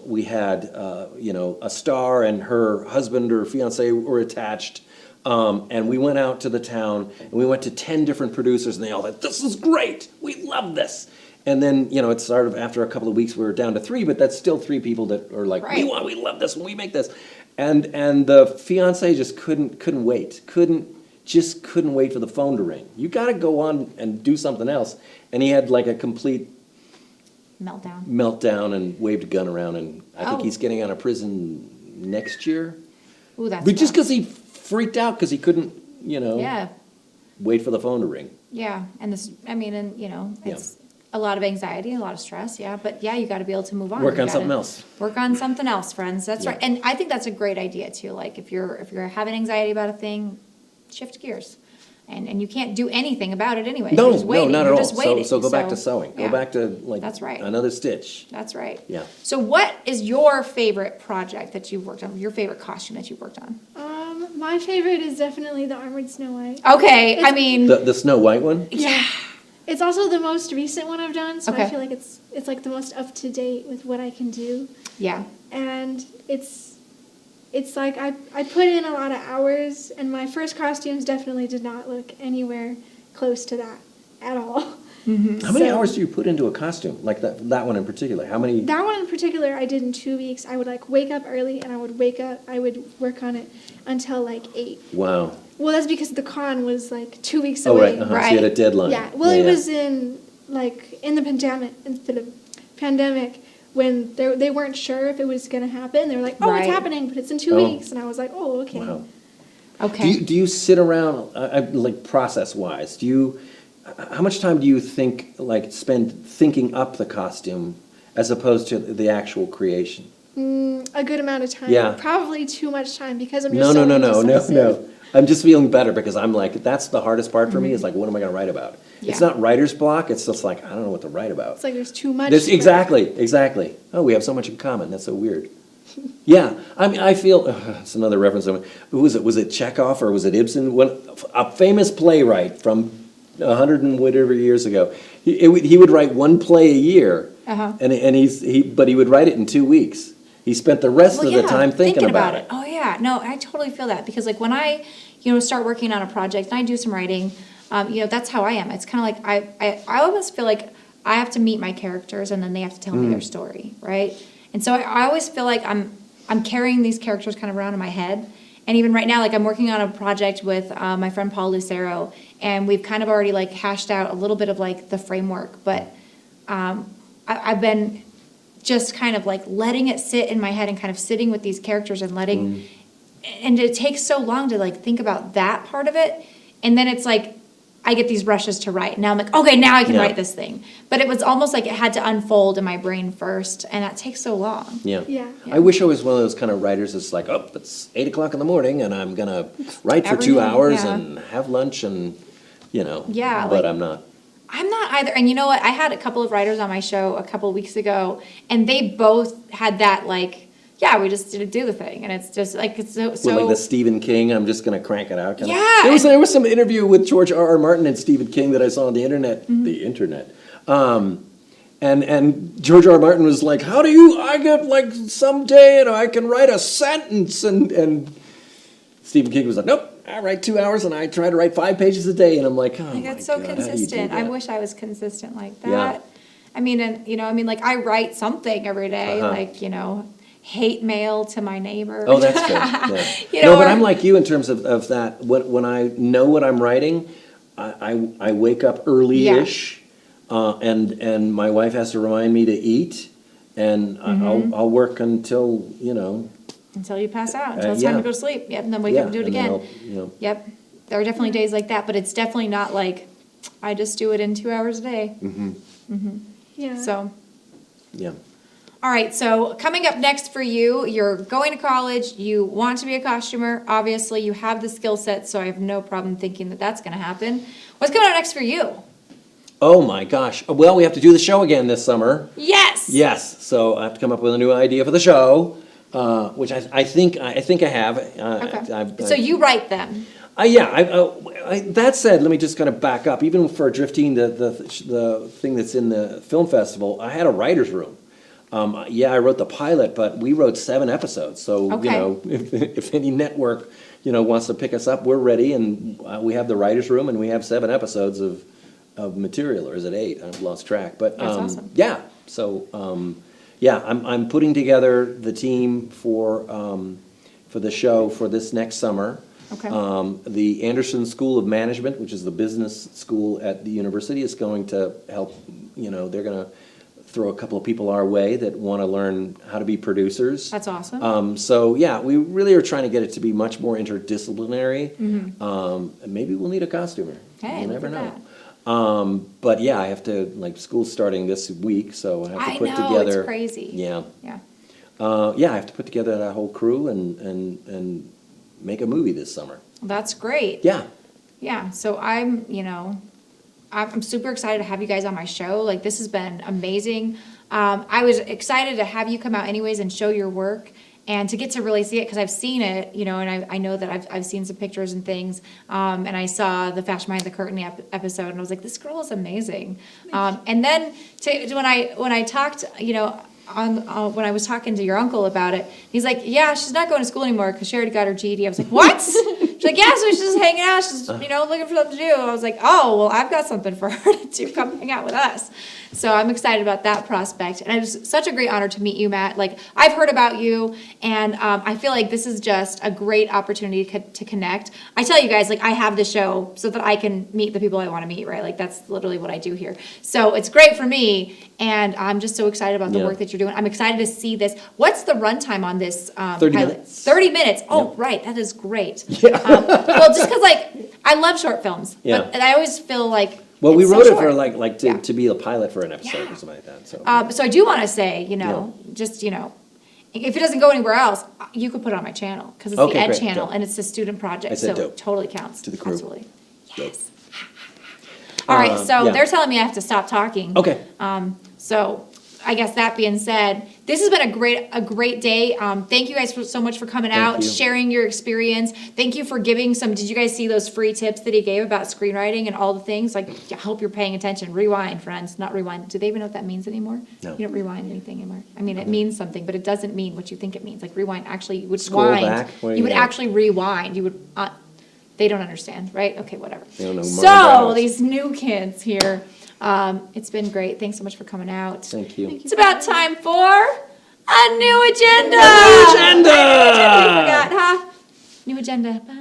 we had, a star and her husband or fiance were attached. And we went out to the town, and we went to 10 different producers, and they all said, "This is great, we love this." And then, it sort of, after a couple of weeks, we were down to 3, but that's still 3 people that are like, Right. we love this when we make this. And the fiance just couldn't wait, couldn't wait for the phone to ring. You gotta go on and do something else. And he had like a complete meltdown and waved a gun around, and I think Oh. he's getting out of prison next year. Ooh, that's But just rough. because he freaked out because he couldn't, Yeah. wait for the phone to ring. Yeah. And this, it's a lot of anxiety, a lot of stress. Yeah. But yeah, you got to be able to move on. Work You on gotta something else. Work on something else, friends. That's Yeah. right. And I think that's a great idea too. Like if you're having anxiety about a thing, shift gears. And you can't do anything about it anyway. No, You're just waiting. no, not You're at just all. waiting. So go back to sewing. yeah. Go back to like That's right. another stitch. That's right. Yeah. So what is your favorite project that you've worked on? Your favorite costume that you've worked on? My favorite is definitely the Armored Snow White. Okay. I mean, The Snow White one? yeah. It's also the most recent one I've done, so Okay. I feel like it's like the most up to date with what I can do. Yeah. And it's like I put in a lot of hours, and my first costumes definitely did not look anywhere close to that at all. How many So- hours do you put into a costume? Like that one in particular? How many? That one in particular I did in 2 weeks. I would like wake up early, and I would work on it until like 8. Wow. Well, that's because the con was like 2 weeks Oh, away. right. So you had a deadline. Yeah. Well, it yeah. was in the pandemic when they weren't sure if it was going to happen. They were like, "Oh, Right. it's happening, but it's in 2 Oh. weeks." And I was like, "Oh, okay." Wow. Okay. Do you sit around, like process-wise, how much time do you spend thinking up the costume as opposed to the actual creation? A good amount of time. Yeah. Probably too much time because I'm No, just no, so no, no, no, indecisive. no. I'm just feeling better because I'm like, that's the hardest part for me is like, what am I gonna write about? It's Yeah. not writer's block, it's just like, I don't know what to write about. It's like there's too much. Exactly. Oh, we have so much in common, that's so weird. Yeah, I mean, I feel, it's another reference, who was it? Was it Chekhov or was it Ibsen? A famous playwright from 100 and whatever years ago, he would write one play a year, Uh-huh. but he would write it in 2 weeks. He spent the rest of the time thinking about it. Oh yeah, no, I totally feel that because like when I, start working on a project and I do some writing, that's how I am. It's kind of like I almost feel like I have to meet my characters and then they have to tell me their story, right? And so I always feel like I'm carrying these characters kind of around in my head. And even right now, like I'm working on a project with my friend Paul Lucero, and we've kind of already like hashed out a little bit of like the framework, but I've been just kind of like letting it sit in my head and kind of sitting with these characters and letting and it takes so long to like think about that part of it. And then it's like, I get these rushes to write. Now I'm like, okay, now I can write this thing. But it was almost like it had to unfold in my brain first, and that takes so long. Yeah. Yeah. I wish I was one of those kind of writers that's like, oh, it's 8 o'clock in the morning and I'm gonna write for 2 Everything, hours yeah. and have lunch and, Yeah, but like- I'm not. I'm not either. And you know what? I had a couple of writers on my show a couple of weeks ago, and they both had that like, yeah, we just did do the thing, and it's just like it's so. With like the Stephen King, I'm just gonna crank it out. Yeah, There was some interview with George R.R. Martin and Stephen King that I saw on the internet. The internet. And George R.R. Martin was like, I get like someday, I can write a sentence, and Stephen King was like, nope, I write 2 hours and I try to write 5 pages a day, and I'm like, oh my Like, that's so God, how do you do consistent. I that? wish I was consistent like that. Yeah. I mean, and like I write something every day, like hate mail to my neighbor. Oh, that's good. Yeah. Or- But I'm like you in terms of that. When I know what I'm writing, I wake up early-ish, and my wife has to remind me to eat, and I'll work until until you pass out, until it's time yeah. to go to sleep. Yep, and then wake up and do it and then again. I'll, Yep, there are definitely days like that, but it's definitely not like I just do it in 2 hours a day. Yeah. So. yeah. All right, so coming up next for you, you're going to college, you want to be a costumer, obviously you have the skill set, so I have no problem thinking that that's gonna happen. What's coming up next for you? Oh my gosh. Well, we have to do the show again this summer. Yes! Yes. So I have to come up with a new idea for the show, which I think I have. Okay, so you write them. That said, let me just kind of back up. Even for Drifting, the thing that's in the film festival, I had a writer's room. I wrote the pilot, but we wrote 7 episodes. So, Okay. if any network, wants to pick us up, we're ready. And we have the writer's room, and we have 7 episodes of material. Or is it 8? I've lost track. But That's awesome. yeah. So I'm putting together the team for the show for this next summer. Okay. The Anderson School of Management, which is the business school at the university, is going to help. They're going to throw a couple of people our way that want to learn how to be producers. That's awesome. So yeah, we really are trying to get it to be much more interdisciplinary. Maybe we'll need a costumer. Hey, you look never at know. But yeah, I have to school's starting this week, so I have to I put know, together. it's crazy. Yeah. Yeah. I have to put together that whole crew and make a movie this summer. That's great. Yeah. Yeah, so I'm super excited to have you guys on my show. Like, this has been amazing. I was excited to have you come out anyways and show your work and to get to really see it because I've seen it, and I know that I've seen some pictures and things. And I saw the Fashion Behind the Curtain episode, and I was like, this girl is amazing. And then when I talked, when I was talking to your uncle about it, he's like, yeah, she's not going to school anymore because she already got her GED. I was like, what? She's like, yeah, so she's just hanging out. She's, looking for something to do. I was like, oh, well, I've got something for her to do. Come hang out with us. So I'm excited about that prospect. And it was such a great honor to meet you, Matt. Like, I've heard about you, and I feel like this is just a great opportunity to connect. I tell you guys, like, I have the show so that I can meet the people I want to meet, right? Like, that's literally what I do here. So it's great for me, and I'm just so excited about the work that you're doing. I'm excited to see this. What's the runtime on this 30 pilot? minutes. 30 minutes. Oh, right. That is great. Well, just because, like, I love short films. Yeah. But I always feel like Well, we it's so wrote it short. for to be a pilot for an episode or something like that. So So I do want to say, if it doesn't go anywhere else, you could put it on my channel because it's Okay, the Ed great, channel dope. and it's a student project, I said so dope. it totally counts. To the crew. Absolutely. Dope. Yes. All right, so yeah. they're telling me I have to stop talking. Okay. So I guess that being said, this has been a great day. Thank you guys so much for coming out, you. sharing your experience. Thank you for giving did you guys see those free tips that he gave about screenwriting and all the things? Like, I hope you're paying attention. Rewind, friends, not rewind. Do they even know what that means anymore? No. You don't rewind anything anymore. I mean, it means something, but it doesn't mean what you think it means. Like, rewind, actually, you would Scroll wind. back? Where You would you at? actually rewind. You would, they don't understand, right? Okay, whatever. They don't know So, Martin these new kids here, it's been great. Thanks so much for coming out. Thank you. It's about time for a new agenda. Agenda! I forgot, huh? New agenda. Bye.